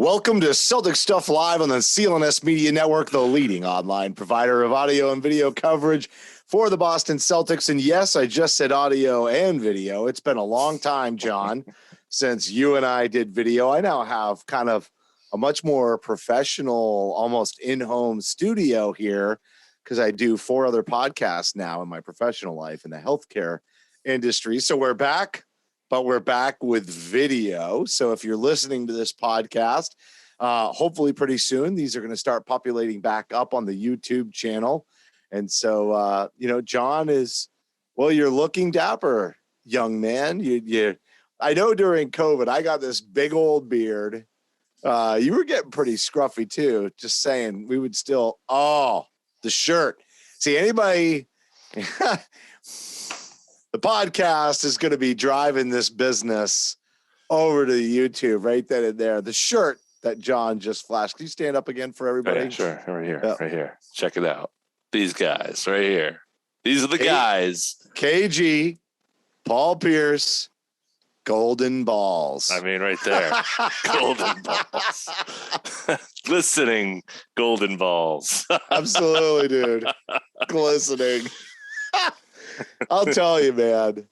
Welcome to Celtics Stuff Live on the CLNS Media Network, the leading online provider of audio and video coverage for the Boston Celtics. And yes, I just said audio and video. It's been a long time, John, since you and I did video. I now have kind of a much more professional, almost in-home studio here because I do 4 other podcasts now in my professional life in the healthcare industry. So we're back. But we're back with video. So if you're listening to this podcast, hopefully pretty soon, these are going to start populating back up on the YouTube channel. And so, John is, well, you're looking dapper, young man. I know during COVID, I got this big old beard. You were getting pretty scruffy too. Just saying, we would still, the shirt. See, anybody... The podcast is going to be driving this business over to the YouTube right then and there. The shirt that John just flashed. Can you stand up again for everybody? Oh, yeah, sure. Right here. Yep. Right here. Check it out. These guys right here. These are the guys. KG, Paul Pierce, Golden Balls. I mean, right there. Golden Balls. Glistening Golden Balls. Absolutely, dude. Glistening. I'll tell you, man,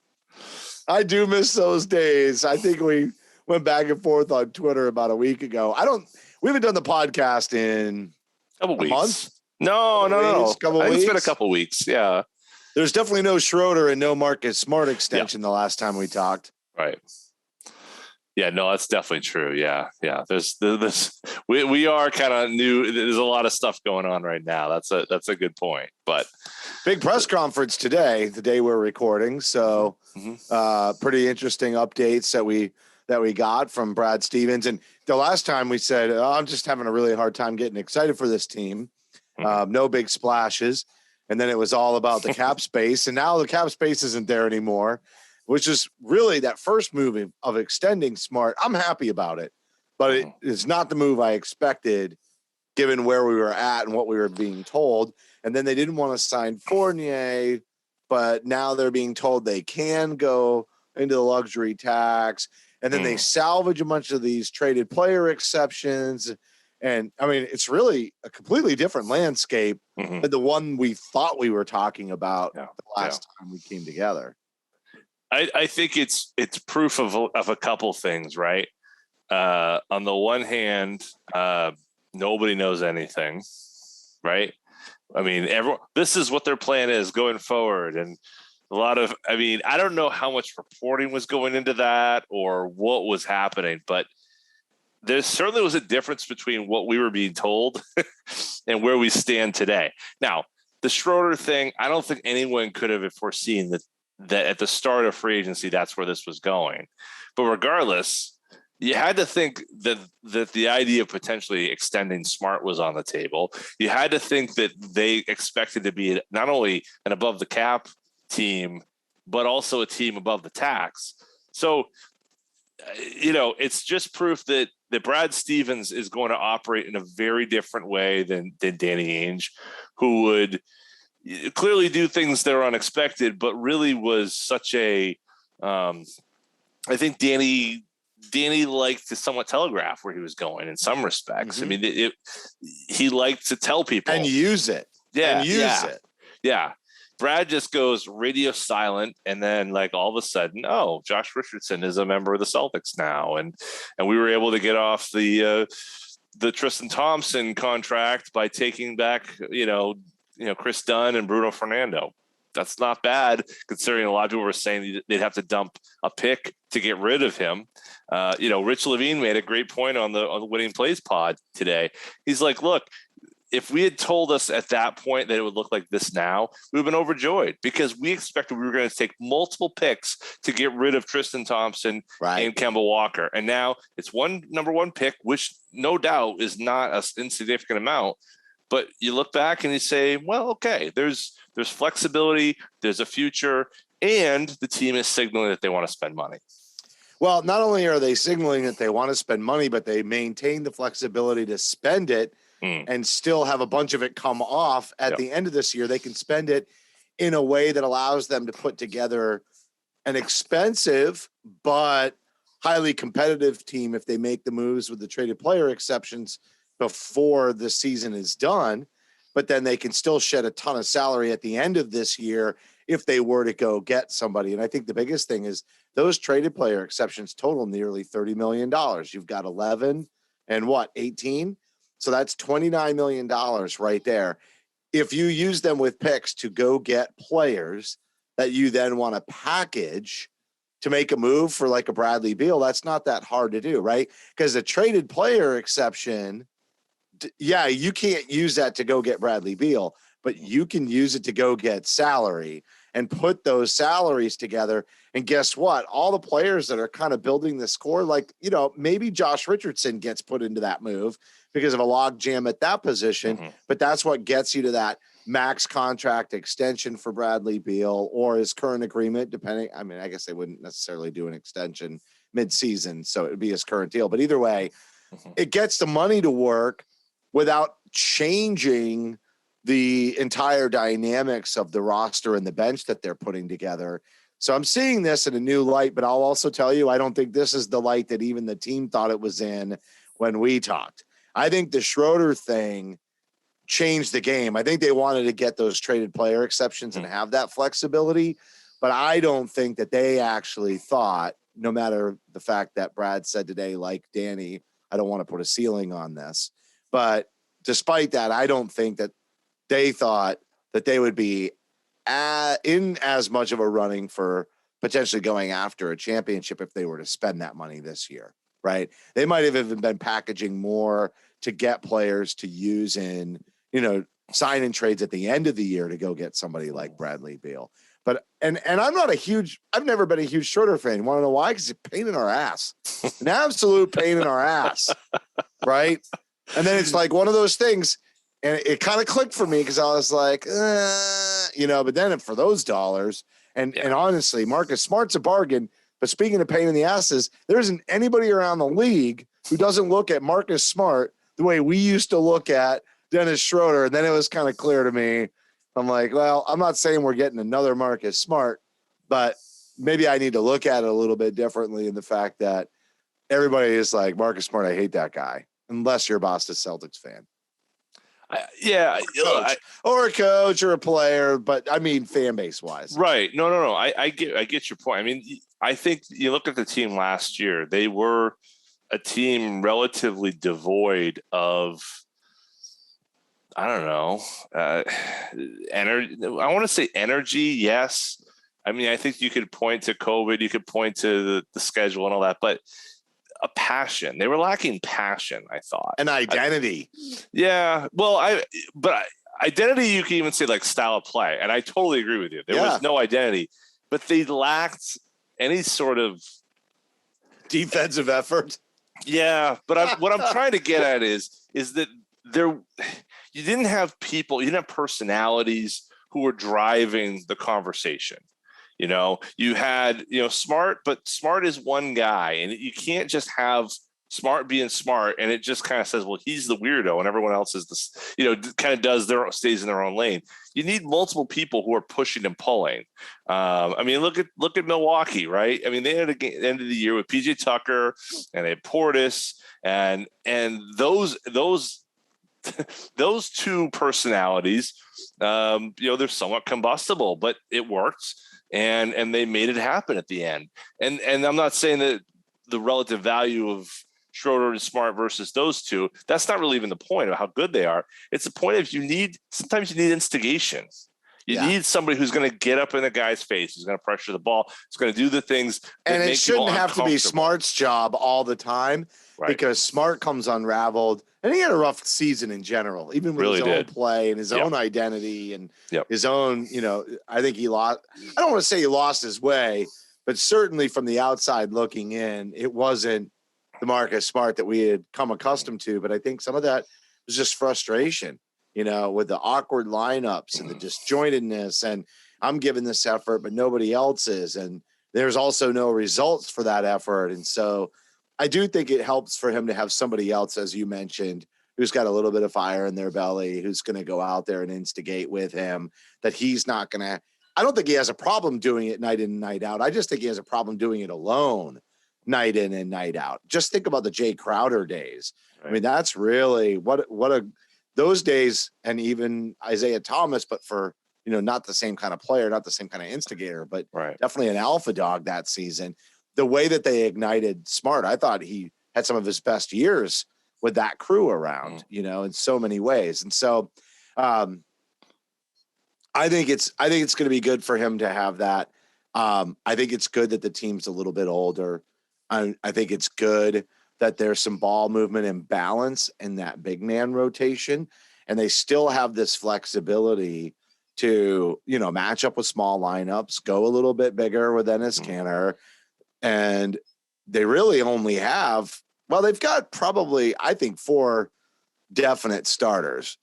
I do miss those days. I think we went back and forth on Twitter about a week ago. We haven't done the podcast in a month. No. I think it's been a couple weeks. Yeah. There's definitely no Schroeder and no Marcus Smart extension the last time we talked. Right. Yeah, no, that's definitely true. Yeah. There's we are kind of new. There's a lot of stuff going on right now. That's a good point. But big press conference today, the day we're recording. So pretty interesting updates that we got from Brad Stevens. And the last time we said, I'm just having a really hard time getting excited for this team. No big splashes. And then it was all about the cap space. And now the cap space isn't there anymore, which is really that first move of extending Smart. I'm happy about it, but it is not the move I expected given where we were at and what we were being told. And then they didn't want to sign Fournier, but now they're being told they can go into the luxury tax. And then they salvage a bunch of these traded player exceptions. And I mean, it's really a completely different landscape than the one we thought we were talking about the last time we came together. I think it's proof of a couple things, right? On the one hand, nobody knows anything, right? I mean, this is what their plan is going forward. And I don't know how much reporting was going into that or what was happening, but there certainly was a difference between what we were being told and where we stand today. Now, the Schroeder thing, I don't think anyone could have foreseen that at the start of free agency, that's where this was going. But regardless, you had to think that the idea of potentially extending Smart was on the table. You had to think that they expected to be not only an above the cap team, but also a team above the tax. So, it's just proof that Brad Stevens is going to operate in a very different way than Danny Ainge, who would clearly do things that are unexpected, but really was such a, I think Danny liked to somewhat telegraph where he was going in some respects. I mean, he liked to tell people and use it. Yeah. Brad just goes radio silent. And then all of a sudden, Josh Richardson is a member of the Celtics now. And we were able to get off the Tristan Thompson contract by taking back, Chris Dunn and Bruno Fernando. That's not bad, considering a lot of people were saying they'd have to dump a pick to get rid of him. Rich Levine made a great point on the Winning Plays pod today. He's like, look, if we had told us at that point that it would look like this now, we would have been overjoyed because we expected we were going to take multiple picks to get rid of Tristan Thompson and Kemba Walker. And now it's number one pick, which no doubt is not an insignificant amount. But you look back and you say, well, okay, there's flexibility, there's a future, and the team is signaling that they want to spend money. Well, not only are they signaling that they want to spend money, but they maintain the flexibility to spend it and still have a bunch of it come off at the end of this year. They can spend it in a way that allows them to put together an expensive but highly competitive team if they make the moves with the traded player exceptions before the season is done, but then they can still shed a ton of salary at the end of this year if they were to go get somebody. And I think the biggest thing is those traded player exceptions total nearly $30 million. You've got 11 and 18. So that's $29 million right there. If you use them with picks to go get players that you then want to package to make a move for like a Bradley Beal, that's not that hard to do, right? Because the traded player exception, yeah, you can't use that to go get Bradley Beal, but you can use it to go get salary and put those salaries together. And guess what? All the players that are kind of building this core, like, maybe Josh Richardson gets put into that move because of a log jam at that position, but that's what gets you to that max contract extension for Bradley Beal or his current agreement, depending. I mean, I guess they wouldn't necessarily do an extension mid-season, so it would be his current deal. But either way, it gets the money to work without changing the entire dynamics of the roster and the bench that they're putting together. So I'm seeing this in a new light, but I'll also tell you, I don't think this is the light that even the team thought it was in when we talked. I think the Schroeder thing changed the game. I think they wanted to get those traded player exceptions and have that flexibility, but I don't think that they actually thought, no matter the fact that Brad said today, like Danny, I don't want to put a ceiling on this, but despite that, I don't think that they thought that they would be in as much of a running for potentially going after a championship if they were to spend that money this year, right? They might have even been packaging more to get players to use in, sign in trades at the end of the year to go get somebody like Bradley Beal. But, and I've never been a huge Schroeder fan. You want to know why? Because it's a pain in our ass, an absolute pain in our ass, right? And then it's like one of those things, and it kind of clicked for me because I was like, but then for those dollars, and honestly, Marcus Smart's a bargain. But speaking of pain in the asses, there isn't anybody around the league who doesn't look at Marcus Smart the way we used to look at Dennis Schroeder. And then it was kind of clear to me. I'm like, well, I'm not saying we're getting another Marcus Smart, but maybe I need to look at it a little bit differently in the fact that everybody is like, Marcus Smart, I hate that guy, unless you're a Boston Celtics fan. Or a coach or a player, but I mean, fan base wise. Right. No. I get your point. I mean, I think you look at the team last year, they were a team relatively devoid of, I don't know, energy. I want to say energy. Yes. I mean, I think you could point to COVID, you could point to the schedule and all that, but a passion. They were lacking passion, I thought. An identity. Identity, you can even say like style of play. And I totally agree with you. There was no identity, but they lacked any sort of defensive effort. Yeah. But what I'm trying to get at is that you didn't have people, you didn't have personalities who were driving the conversation. You had, Smart, but Smart is one guy, and you can't just have Smart being Smart and it just kind of says, well, he's the weirdo and everyone else is this, kind of stays in their own lane. You need multiple people who are pushing and pulling. I mean, look at Milwaukee, right? I mean, they had a end of the year with PJ Tucker and they had Portis and those those two personalities, they're somewhat combustible, but it worked. And they made it happen at the end. And I'm not saying that the relative value of Schroeder and Smart versus those two, that's not really even the point of how good they are. It's the point of sometimes you need instigation. You need somebody who's going to get up in the guy's face, who's going to pressure the ball, who's going to do the things. And it shouldn't have to be Smart's job all the time, right? Because Smart comes unraveled. And he had a rough season in general, even with his own play and his own identity and his own, I think he lost. I don't want to say he lost his way, but certainly from the outside looking in, it wasn't the Marcus Smart that we had come accustomed to. But I think some of that was just frustration, with the awkward lineups and the disjointedness. And I'm giving this effort, but nobody else is. And there's also no results for that effort. And so I do think it helps for him to have somebody else, as you mentioned, who's got a little bit of fire in their belly, who's going to go out there and instigate with him, that he's not going to – I don't think he has a problem doing it night in and night out. I just think he has a problem doing it alone, night in and night out. Just think about the Jay Crowder days. Right. I mean, that's really those days, and even Isaiah Thomas, but for, not the same kind of player, not the same kind of instigator, but definitely an alpha dog that season. The way that they ignited Smart, I thought he had some of his best years with that crew around, in so many ways. And so I think it's going to be good for him to have that. I think it's good that the team's a little bit older. I think it's good that there's some ball movement and balance in that big man rotation, and they still have this flexibility to, match up with small lineups, go a little bit bigger with Enes Kanter. And they really only have, they've got probably, I think, 4 definite starters,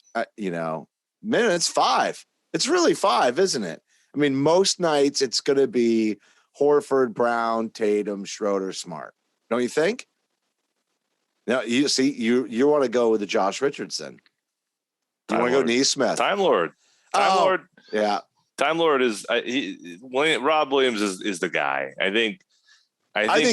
minutes 5. It's really 5, isn't it? I mean, most nights it's going to be Horford, Brown, Tatum, Schroeder, Smart. Don't you think? No, you see, you want to go with the Josh Richardson. You want to go Neesmith. Time Lord. Lord. Yeah. Time Lord is Rob Williams is the guy. I think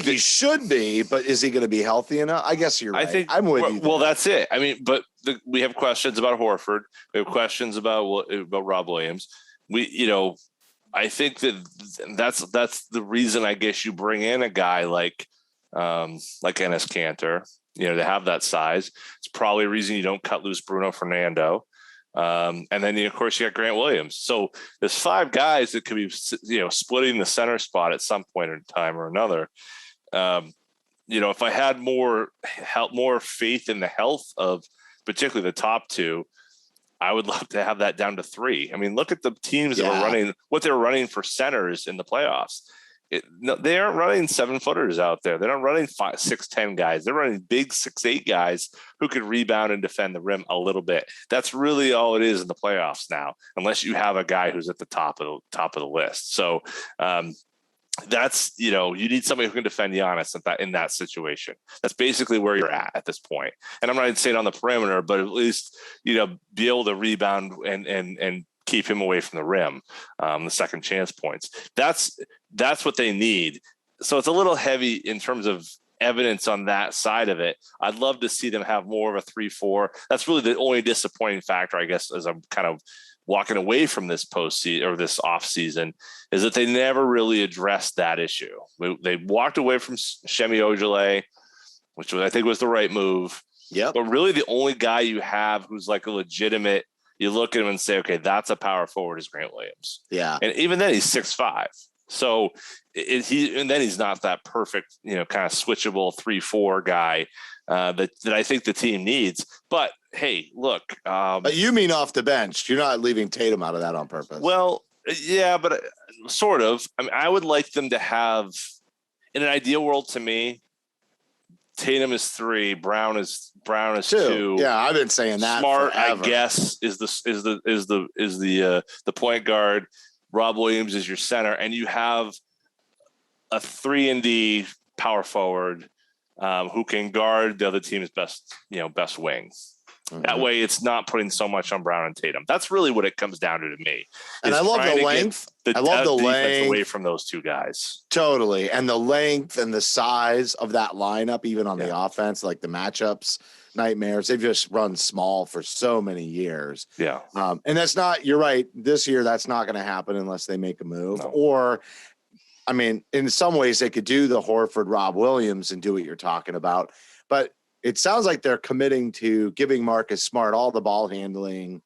he should be, but is he going to be healthy enough? I guess you're right. I'm with you. Well, that's it. I mean, but we have questions about Horford. We have questions about Rob Williams. I think that's the reason, I guess, you bring in a guy like Enes Kanter, to have that size. It's probably a reason you don't cut loose Bruno Fernando. And then, of course, you got Grant Williams. So there's 5 guys that could be, splitting the center spot at some point in time or another. If I had more faith in the health of particularly the top 2, I would love to have that down to 3. I mean, look at the teams that were running, what they were running for centers in the playoffs. They aren't running 7-footers out there. They're not running 6'10" guys. They're running big 6'8" guys who can rebound and defend the rim a little bit. That's really all it is in the playoffs now, unless you have a guy who's at the top of the list. So that's, you need somebody who can defend Giannis in that situation. That's basically where you're at this point. And I'm not even saying on the perimeter, but at least, be able to rebound and keep him away from the rim, the second chance points. That's what they need. So it's a little heavy in terms of evidence on that side of it. I'd love to see them have more of a 3-4. That's really the only disappointing factor, I guess, as I'm kind of walking away from this postseason or this off season, is that they never really addressed that issue. They walked away from Semi Ojeleye, which I think was the right move. Yeah. But really the only guy you have who's like a legitimate, you look at him and say, okay, that's a power forward, is Grant Williams. Yeah. And even then he's 6'5". So he's not that perfect, kind of switchable 3-4 guy that I think the team needs. But hey, look. But you mean off the bench? You're not leaving Tatum out of that on purpose. Well, yeah, but sort of. I mean, I would like them to have, in an ideal world to me, Tatum is 3, Brown is 2. Yeah, I've been saying that. Smart, forever. I guess, is the point guard. Rob Williams is your center, and you have a 3-and-D power forward who can guard the other team's best wing. Mm-hmm. That way, it's not putting so much on Brown and Tatum. That's really what it comes down to me. And I love the length. I love the length away from those 2 guys. Totally, and the length and the size of that lineup, even on the offense, like the matchups nightmares. They've just run small for so many years. Yeah, and that's not. You're right. This year, that's not going to happen unless they make a move. No. Or, I mean, in some ways, they could do the Horford, Rob Williams, and do what you're talking about, but it sounds like they're committing to giving Marcus Smart all the ball handling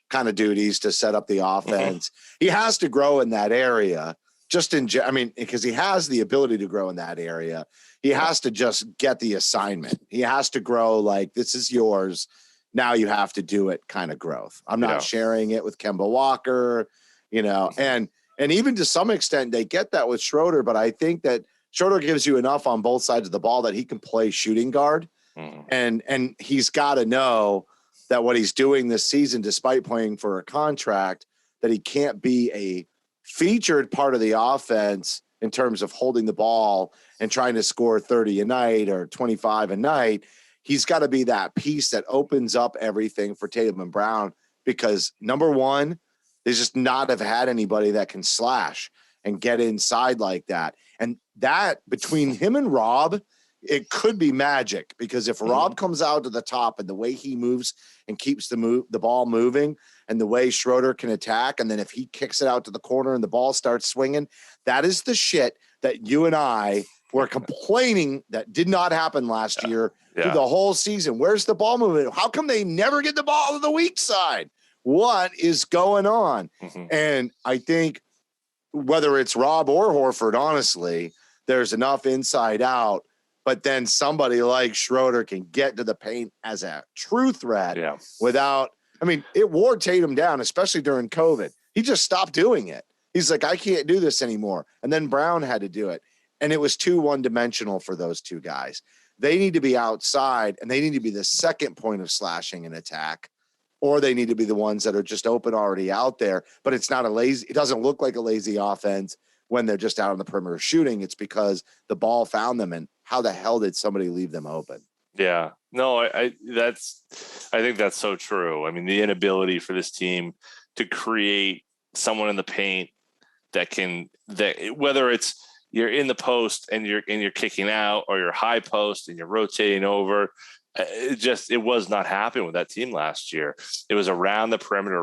kind of duties to set up the offense. Mm-hmm. He has to grow in that area because he has the ability to grow in that area. He has to just get the assignment. He has to grow like, this is yours. Now you have to do it kind of growth. I'm not sharing it with Kemba Walker, and even to some extent they get that with Schroeder, but I think that Schroeder gives you enough on both sides of the ball that he can play shooting guard. And he's got to know that what he's doing this season, despite playing for a contract, that he can't be a featured part of the offense in terms of holding the ball and trying to score 30 a night or 25 a night. He's got to be that piece that opens up everything for Tatum and Brown, because number one, they just not have had anybody that can slash. and get inside like that. And that between him and Rob, it could be magic, because if Rob comes out to the top and the way he moves and keeps the ball moving and the way Schroeder can attack, and then if he kicks it out to the corner and the ball starts swinging, that is the shit that you and I were complaining that did not happen last year through the whole season. Where's the ball movement? How come they never get the ball to the weak side? What is going on? And I think whether it's Rob or Horford, honestly, there's enough inside out. But then somebody like Schroeder can get to the paint as a true threat without, I mean, it wore Tatum down, especially during COVID. He just stopped doing it. He's like, I can't do this anymore. And then Brown had to do it. And it was too one-dimensional for those two guys. They need to be outside, and they need to be the second point of slashing and attack, or they need to be the ones that are just open already out there. But it's not it doesn't look like a lazy offense when they're just out on the perimeter shooting. It's because the ball found them, and how the hell did somebody leave them open? Yeah, no, I think that's so true. I mean, the inability for this team to create someone in the paint that whether it's you're in the post and you're kicking out, or you're high post and you're rotating over, it was not happening with that team last year. It was around the perimeter,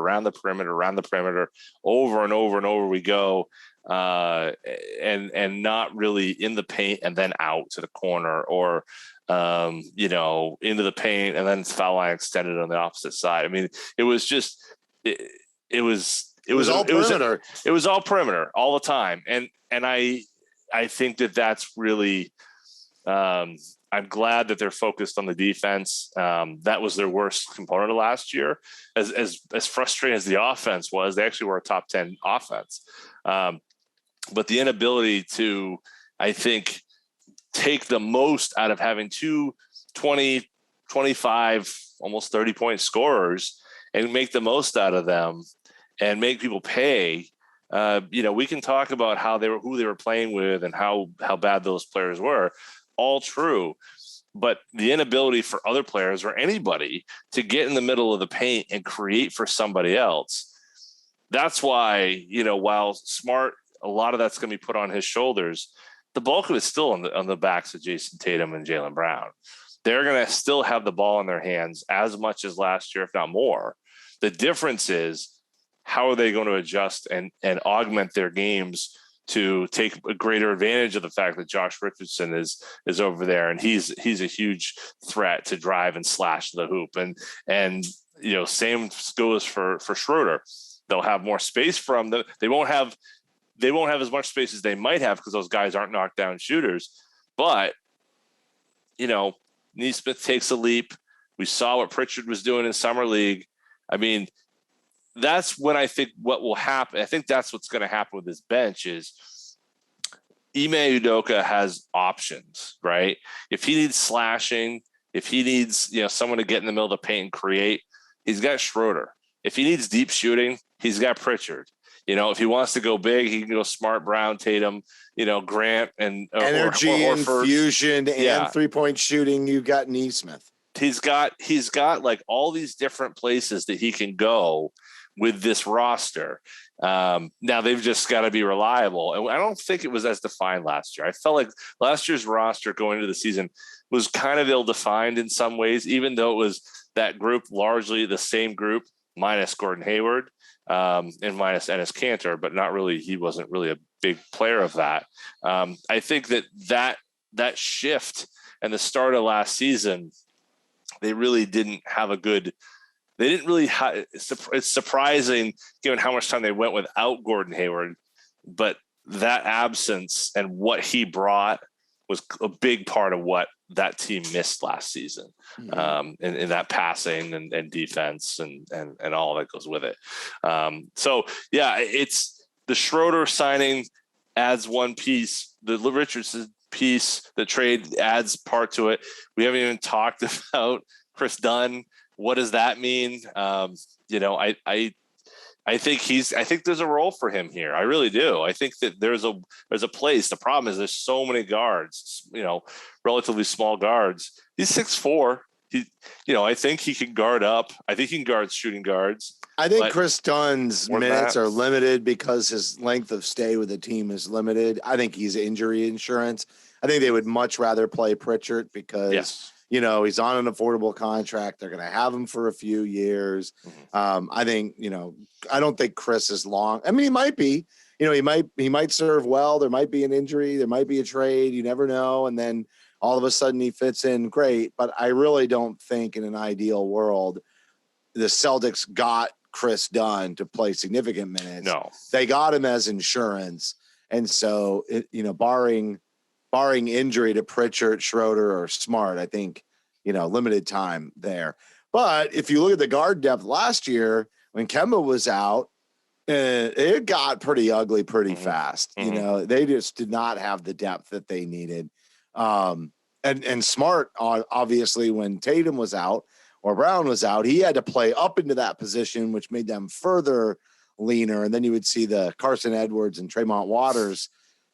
over and over and over we go. And not really in the paint and then out to the corner, or into the paint and then foul line extended on the opposite side. I mean, it was just it was all perimeter. It was all perimeter all the time, and I think that's really. I'm glad that they're focused on the defense. That was their worst component of last year. As frustrating as the offense was, they actually were a top 10 offense. But the inability to, I think, take the most out of having two 20, 25, almost 30-point scorers and make the most out of them and make people pay. We can talk about who they were playing with and how bad those players were. All true. But the inability for other players or anybody to get in the middle of the paint and create for somebody else. That's why, while Smart, a lot of that's going to be put on his shoulders, the bulk of it's still on the backs of Jason Tatum and Jaylen Brown. They're going to still have the ball in their hands as much as last year, if not more. The difference is, how are they going to adjust and augment their games to take a greater advantage of the fact that Josh Richardson is over there, and he's a huge threat to drive and slash the hoop, and same goes for Schroeder. They'll have more space from them. They won't have as much space as they might have because those guys aren't knockdown shooters. But Nesmith takes a leap. We saw what Pritchard was doing in summer league. I mean, that's when I think what will happen. I think that's what's going to happen with this bench is Ime Udoka has options, right? If he needs slashing, if he needs, someone to get in the middle of the paint and create, he's got Schroeder. If he needs deep shooting, he's got Pritchard. If he wants to go big, he can go Smart, Brown, Tatum, Grant, and energy and fusion and 3-point shooting. You got Nesmith. He's got like all these different places that he can go with this roster. Now they've just got to be reliable. And I don't think it was as defined last year. I felt like last year's roster going into the season was kind of ill-defined in some ways, even though it was that group, largely the same group, minus Gordon Hayward and minus Enes Kanter, but not really, he wasn't really a big player of that. I think that shift and the start of last season, they really didn't have it's surprising given how much time they went without Gordon Hayward, but that absence and what he brought was a big part of what that team missed last season, in that passing and defense and all that goes with it. It's the Schroeder signing adds one piece, the Richardson piece, the trade adds part to it. We haven't even talked about Chris Dunn. What does that mean? I think there's a role for him here. I really do. I think that there's a place. The problem is there's so many guards, relatively small guards. He's 6'4". I think he can guard up. I think he can guard shooting guards. I think But Chris Dunn's more than minutes that, are limited because his length of stay with the team is limited. I think he's injury insurance. I think they would much rather play Pritchard because, yes. he's on an affordable contract. They're going to have him for a few years. I think, I don't think Chris is long. I mean, he might be, he might serve well. There might be an injury. There might be a trade. You never know. And then all of a sudden he fits in great. But I really don't think in an ideal world, the Celtics got Chris Dunn to play significant minutes. No. They got him as insurance. And so, barring injury to Pritchard, Schroeder, or Smart, I think, limited time there. But if you look at the guard depth last year, when Kemba was out, it got pretty ugly pretty fast. They just did not have the depth that they needed. And Smart, obviously, when Tatum was out, or Brown was out, he had to play up into that position, which made them further leaner. And then you would see the Carson Edwards and Tremont Waters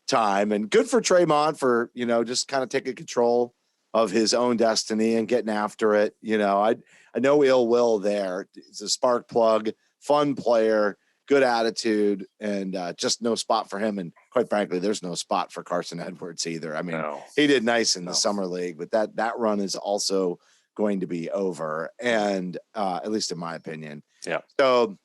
time. And good for Tremont for, just kind of taking control of his own destiny and getting after it. I know ill will there. He's a spark plug, fun player, good attitude, and just no spot for him. And quite frankly, there's no spot for Carson Edwards either. I mean, he did nice in the summer league, but that run is also going to be over, and at least in my opinion. Yeah. So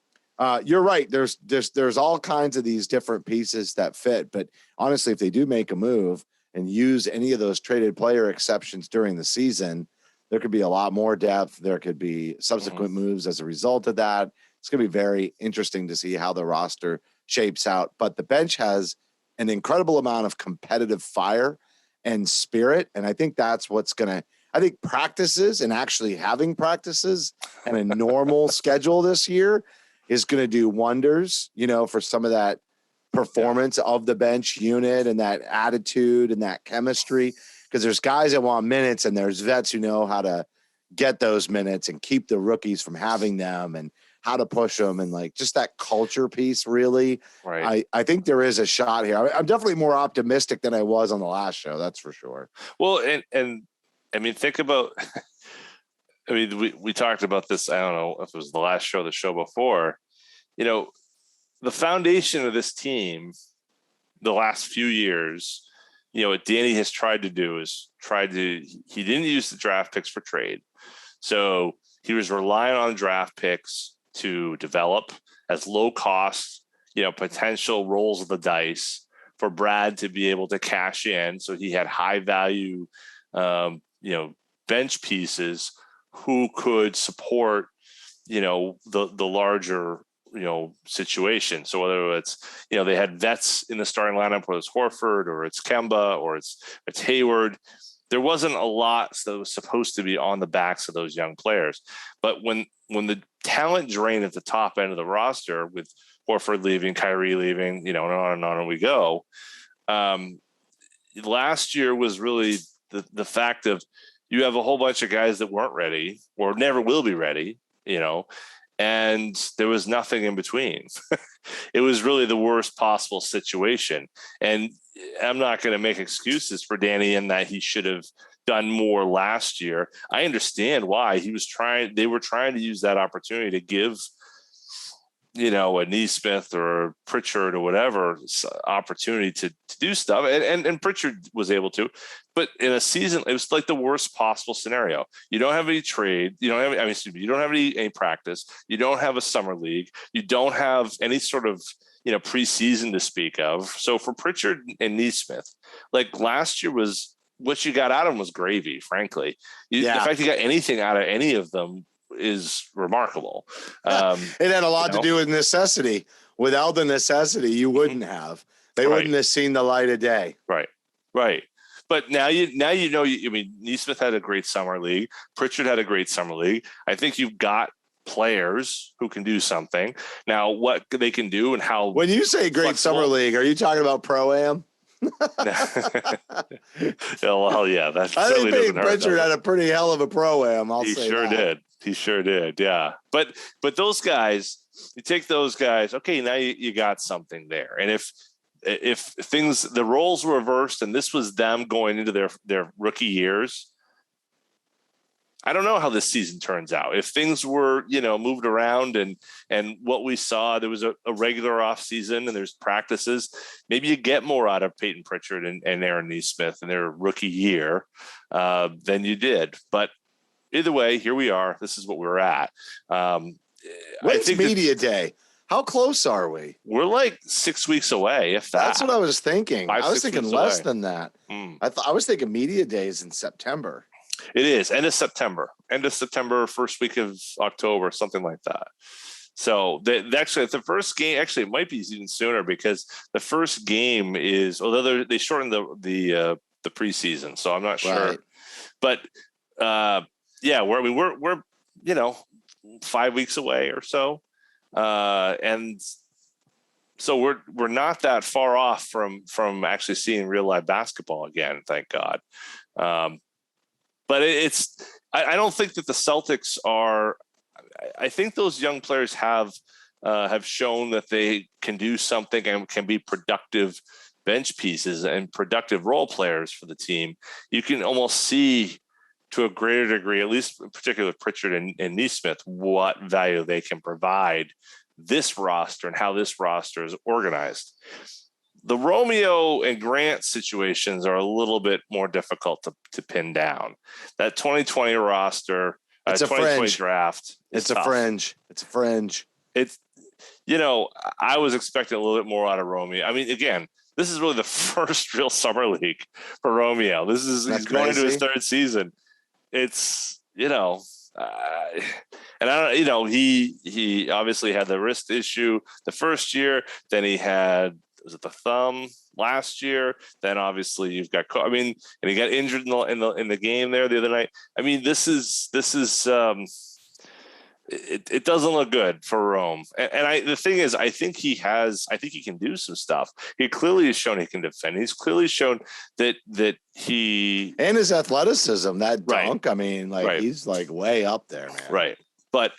you're right. There's all kinds of these different pieces that fit, but honestly, if they do make a move and use any of those traded player exceptions during the season, there could be a lot more depth. There could be subsequent moves as a result of that. It's going to be very interesting to see how the roster shapes out, but the bench has an incredible amount of competitive fire and spirit. And I think that's what's going to, I think practices and actually having practices and a normal schedule this year is going to do wonders, for some of that performance of the bench unit and that attitude and that chemistry. Because there's guys that want minutes and there's vets who know how to get those minutes and keep the rookies from having them and how to push them and like just that culture piece. Really, right. I think there is a shot here. I'm definitely more optimistic than I was on the last show. That's for sure. Well, and I mean, think about, I mean, we talked about this. I don't know if it was the last show, the show before, the foundation of this team, the last few years, what Danny has tried to do is he didn't use the draft picks for trade. So he was relying on draft picks to develop as low cost, potential rolls of the dice for Brad to be able to cash in. So he had high value, bench pieces who could support, the larger, situation. So whether it's, they had vets in the starting lineup, whether it's Horford or it's Kemba or it's Hayward, there wasn't a lot that was supposed to be on the backs of those young players. But when the talent drained at the top end of the roster with Horford leaving, Kyrie leaving, and on we go. Last year was really the fact of you have a whole bunch of guys that weren't ready or never will be ready, and there was nothing in between. It was really the worst possible situation. And I'm not going to make excuses for Danny in that he should have done more last year. I understand why they were trying to use that opportunity to give, a Neesmith or Pritchard or whatever opportunity to do stuff. And Pritchard was able to, but in a season, it was like the worst possible scenario. You don't have any trade. You don't have any practice. You don't have a summer league. You don't have any sort of, preseason to speak of. So for Pritchard and Neesmith, like last year was what you got out of them was gravy, frankly. The fact you got anything out of any of them is remarkable. It had a lot to do with necessity. Without the necessity, you wouldn't have. They wouldn't have seen the light of day. Right. But now Neesmith had a great summer league. Pritchard had a great summer league. I think you've got players who can do something. Now, what they can do and how. When you say great summer league, are you talking about Pro-Am? Well, yeah, that I think Pritchard had a pretty hell of a Pro-Am. He sure did. Yeah. But those guys, you take those guys, okay, now you got something there. And if things, the roles were reversed and this was them going into their rookie years, I don't know how this season turns out. If things were, moved around and what we saw, there was a regular off season and there's practices, maybe you get more out of Peyton Pritchard and Aaron Nesmith in their rookie year than you did. But either way, here we are. This is what we're at. When's media day? How close are we? We're like 6 weeks away, if that. That's what I was thinking. I was thinking less than that. I was thinking media day is in September. It is end of September, first week of October, something like that. So actually, the first game actually it might be even sooner because the first game is although they shortened the preseason, so I'm not sure. Right. But we're 5 weeks away or so. And so we're not that far off from actually seeing real live basketball again, thank God. But I don't think that the Celtics are. I think those young players have shown that they can do something and can be productive bench pieces and productive role players for the team. You can almost see to a greater degree, at least in particular with Pritchard and Nesmith, what value they can provide this roster and how this roster is organized. The Romeo and Grant situations are a little bit more difficult to pin down. That 2020 roster, it's a 2020 fringe draft. It's a fringe. It's a fringe. It's, I was expecting a little bit more out of Romeo. I mean, again, this is really the first real summer league for Romeo. He's going into his third season. It's, and I don't, he obviously had the wrist issue the first year. Then he had, was it the thumb last year? Then obviously you've got, and he got injured in the game there the other night. I mean, this is it doesn't look good for Rome. And the thing is, I think he can do some stuff. He clearly has shown he can defend. He's clearly shown that he, and his athleticism, that dunk. Right. I mean, he's like way up there, man. Right. But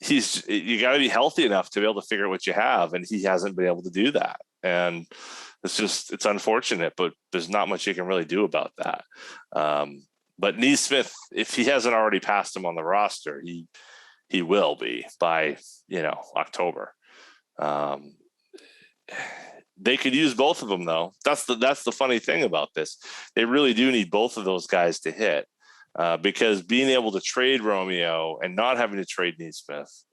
you got to be healthy enough to be able to figure out what you have. And he hasn't been able to do that. And it's unfortunate, but there's not much you can really do about that. But Nesmith, if he hasn't already passed him on the roster, he will be by, October. They could use both of them though. That's the funny thing about this. They really do need both of those guys to hit because being able to trade Romeo and not having to trade Nesmith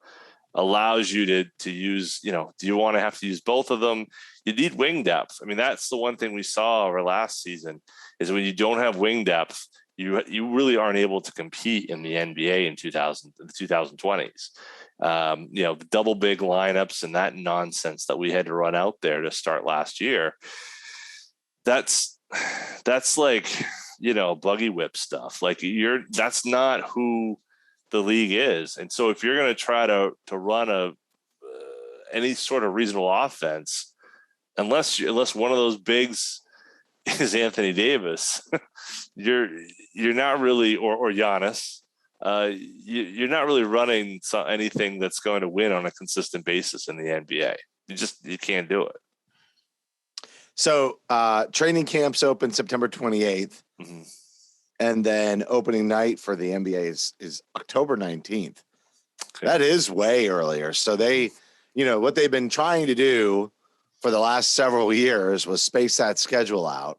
allows you to use, do you want to have to use both of them? You need wing depth. I mean, that's the one thing we saw over last season is when you don't have wing depth, you really aren't able to compete in the NBA in the 2020s. The double big lineups and that nonsense that we had to run out there to start last year. That's like, buggy whip stuff. Like that's not who the league is. And so if you're going to try to run any sort of reasonable offense, unless one of those bigs is Anthony Davis, you're not really, or Giannis, you're not really running anything that's going to win on a consistent basis in the NBA. You can't do it. So training camps open September 28th. Mm-hmm. And then opening night for the NBA is October 19th. Okay. That is way earlier. So they, what they've been trying to do for the last several years was space that schedule out.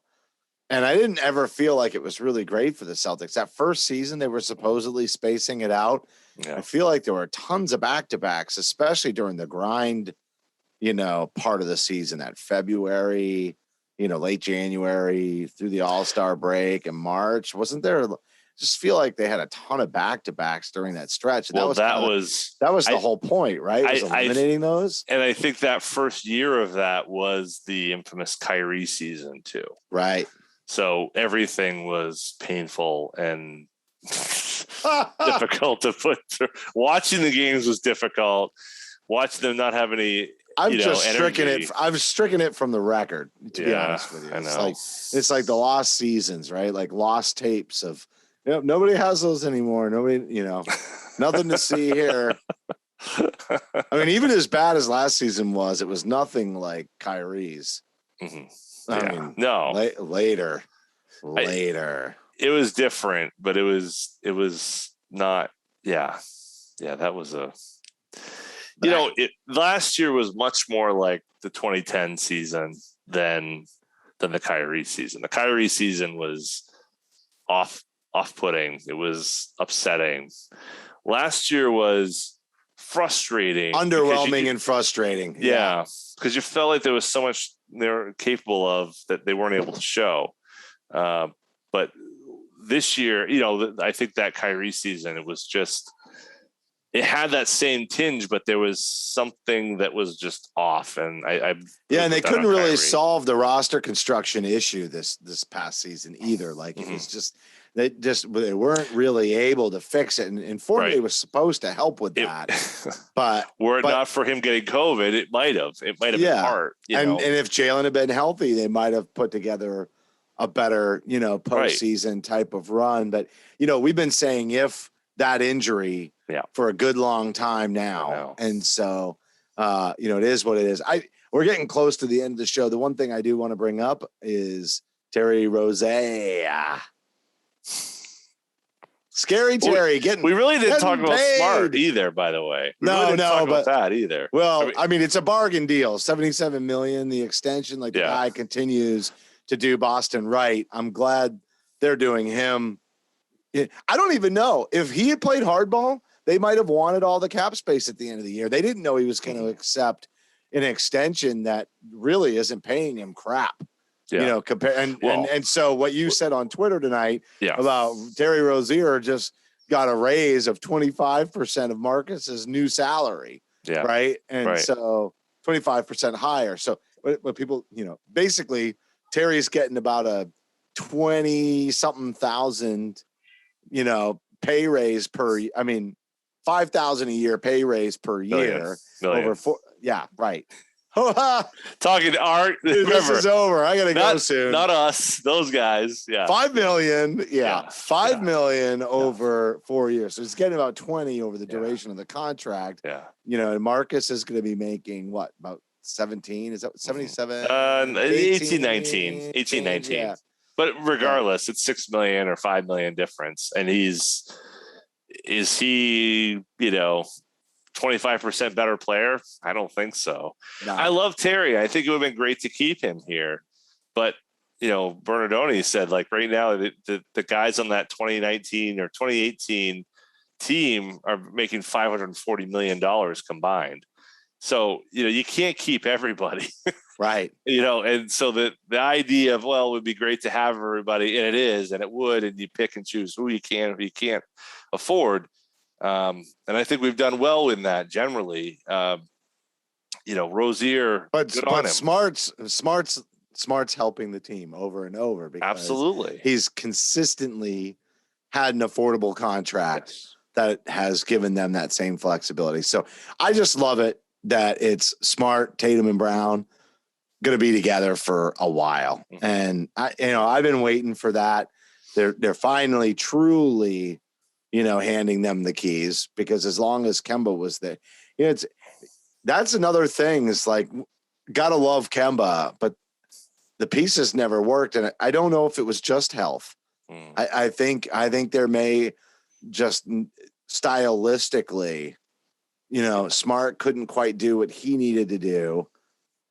And I didn't ever feel like it was really great for the Celtics. That first season, they were supposedly spacing it out. Yeah. I feel like there were tons of back-to-backs, especially during the grind, part of the season, that February, late January through the All-Star break and March. Wasn't there? Just feel like they had a ton of back-to-backs during that stretch. And well, that was the whole point, right? Was eliminating those. And I think that first year of that was the infamous Kyrie season too. Right. So everything was painful and difficult to put through. Watching the games was difficult. Watching them not have any. I've stricken it from the record, to be honest with you. It's like the lost seasons, right? Like lost tapes of, nobody has those anymore. Nobody, nothing to see here. I mean, even as bad as last season was, it was nothing like Kyrie's. Mm-hmm. I mean, no, later. It was different, but it was not. Yeah, that was last year was much more like the 2010 season than the Kyrie season. The Kyrie season was off-putting. It was upsetting. Last year was frustrating, underwhelming, and frustrating. Yeah, because you felt like there was so much they were capable of that they weren't able to show. But this year, I think that Kyrie season, it had that same tinge, but there was something that was just off. And and they couldn't really solve the roster construction issue this past season either. Like it was just they weren't really able to fix it. And Fournier was supposed to help with that, but were it not for him getting COVID, it might have been part. And if Jalen had been healthy, they might have put together a better postseason type of run. But we've been saying if that injury for a good long time now, and so it is what it is. We're getting close to the end of the show. The one thing I do want to bring up is Terry Rozier. Scary Terry we really didn't talk about paid. Smart either, by the way. No, talk about that either. Well, I mean, it's a bargain deal. $77 million, the extension. Like the guy continues to do Boston right. I'm glad they're doing him. I don't even know if he had played hardball, they might have wanted all the cap space at the end of the year. They didn't know he was going to accept an extension that really isn't paying him crap. And so what you said on Twitter tonight about Terry Rozier just got a raise of 25% of Marcus's new salary. Yeah. Right. And so 25% higher. So what people, basically Terry's getting about a 20 something thousand, pay raise $5,000 a year pay raise per year over four. Yeah. Right. Talking to Art. Dude, this is over. I gotta go soon. Not us. Those guys. Yeah. $5 million. Yeah. $5 million over 4 years. So he's getting about 20 over the duration of the contract. Yeah. And Marcus is going to be making what, about 17? Is that 77? 18, 19. Yeah. But regardless, it's $6 million or $5 million difference. And is he, 25% better player? I don't think so. No. I love Terry. I think it would have been great to keep him here. But, Bernardoni said, like, right now, the guys on that 2019 or 2018 team are making $540 million combined. So, you can't keep everybody. Right. And so the idea of, well, it would be great to have everybody, and it is, and it would, and you pick and choose who you can, who you can't afford. And I think we've done well in that generally. Rozier, but Smart's helping the team over and over because absolutely he's consistently had an affordable contract that has given them that same flexibility. So I just love it that it's Smart, Tatum, and Brown going to be together for a while, and I've been waiting for that. They're finally truly. Handing them the keys, because as long as Kemba was there, that's another thing. Is like, gotta love Kemba, but the pieces never worked. And I don't know if it was just health. I think there may just stylistically, Smart couldn't quite do what he needed to do.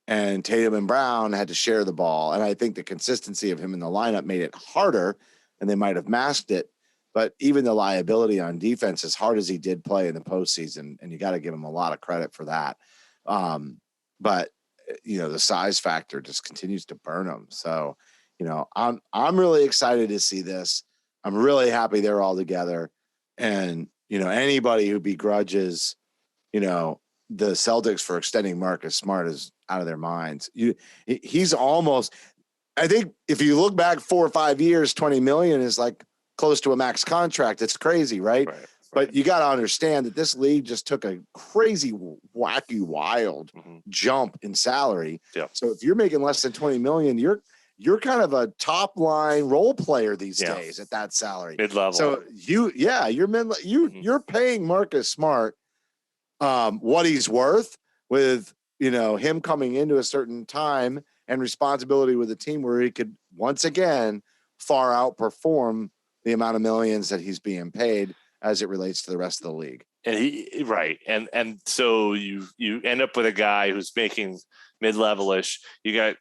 And Tatum and Brown had to share the ball. And I think the consistency of him in the lineup made it harder, and they might have masked it. But even the liability on defense, as hard as he did play in the postseason, and you got to give him a lot of credit for that. But the size factor just continues to burn him. So, I'm really excited to see this. I'm really happy they're all together. And, anybody who begrudges, the Celtics for extending Marcus Smart is out of their minds. He's almost, I think if you look back 4 or 5 years, 20 million is like close to a max contract. It's crazy, right? But you got to understand that this league just took a crazy, wacky, wild jump in salary. Yeah. So if you're making less than 20 million, you're kind of a top line role player these days at that salary. Mid-level. So you're paying Marcus Smart what he's worth, with him coming into a certain time and responsibility with a team where he could once again far outperform the amount of millions that he's being paid. as it relates to the rest of the league. And and so you end up with a guy who's making mid-level-ish. You got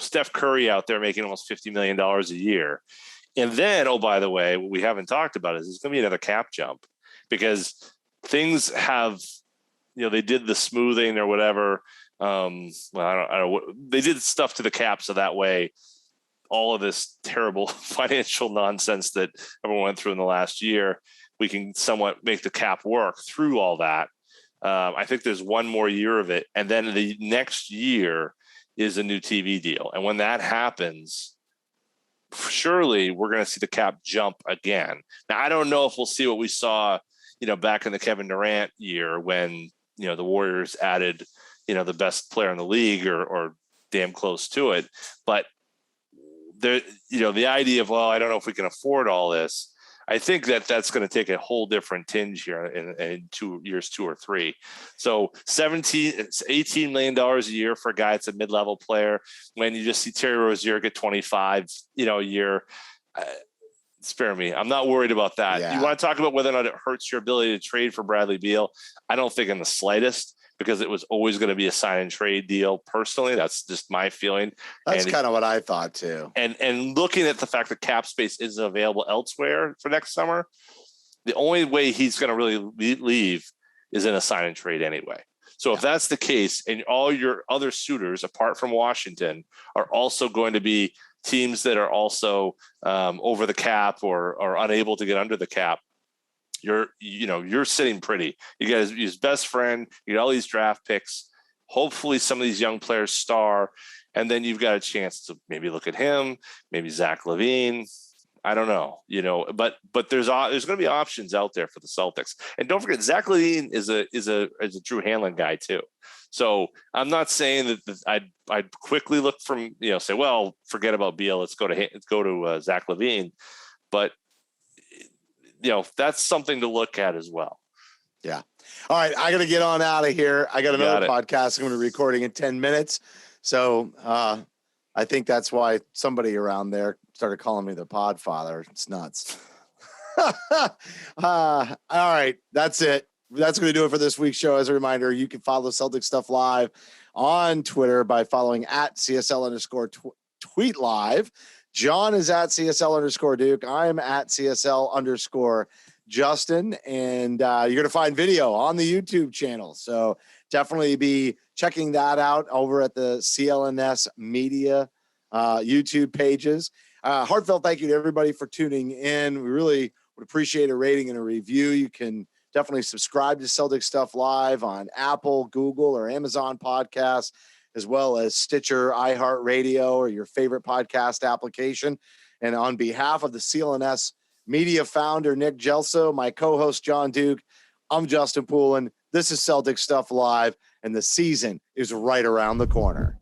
Steph Curry out there making almost $50 million a year. And then, oh, by the way, what we haven't talked about is there's going to be another cap jump, because things have, they did the smoothing or whatever. Well, I don't know what they did, stuff to the cap, so that way all of this terrible financial nonsense that everyone went through in the last year, we can somewhat make the cap work through all that. I think there's one more year of it, and then the next year is a new TV deal. And when that happens, surely we're going to see the cap jump again. Now, I don't know if we'll see what we saw, back in the Kevin Durant year when, the Warriors added, the best player in the league or damn close to it. But the idea of, well, I don't know if we can afford all this. I think that's going to take a whole different tinge here in 2 years, 2 or 3. So $18 million a year for a guy that's a mid-level player. When you just see Terry Rozier get 25, a year, spare me. I'm not worried about that. Yeah. You want to talk about whether or not it hurts your ability to trade for Bradley Beal? I don't think in the slightest, because it was always going to be a sign and trade deal. Personally, that's just my feeling. That's kind of what I thought too. And looking at the fact that cap space isn't available elsewhere for next summer, the only way he's going to really leave is in a sign and trade anyway. So if that's the case, and all your other suitors, apart from Washington, are also going to be teams that are also over the cap or unable to get under the cap, you're sitting pretty. You got his best friend, you got all these draft picks. Hopefully some of these young players star, and then you've got a chance to maybe look at him, maybe Zach LaVine. I don't know, but there's going to be options out there for the Celtics. And don't forget, Zach LaVine is a Drew Hanlon guy too. So I'm not saying that I'd quickly look from, say, well, forget about Beal. Let's go to Zach LaVine. But that's something to look at as well. Yeah. All right. I got to get on out of here. I got another podcast I'm going to be recording in 10 minutes. So I think that's why somebody around there started calling me the Podfather. It's nuts. All right. That's it. That's going to do it for this week's show. As a reminder, you can follow Celtic Stuff Live on Twitter by following at CSL_tweet live. John is at CSL_Duke. I'm at CSL_Justin. And you're going to find video on the YouTube channel. So definitely be checking that out over at the CLNS Media YouTube pages. Heartfelt thank you to everybody for tuning in. We really would appreciate a rating and a review. You can definitely subscribe to Celtic Stuff Live on Apple, Google, or Amazon Podcasts, as well as Stitcher, iHeartRadio, or your favorite podcast application. And on behalf of the CLNS Media founder, Nick Gelso, my co-host, John Duke, I'm Justin Poulin. This is Celtic Stuff Live, and the season is right around the corner.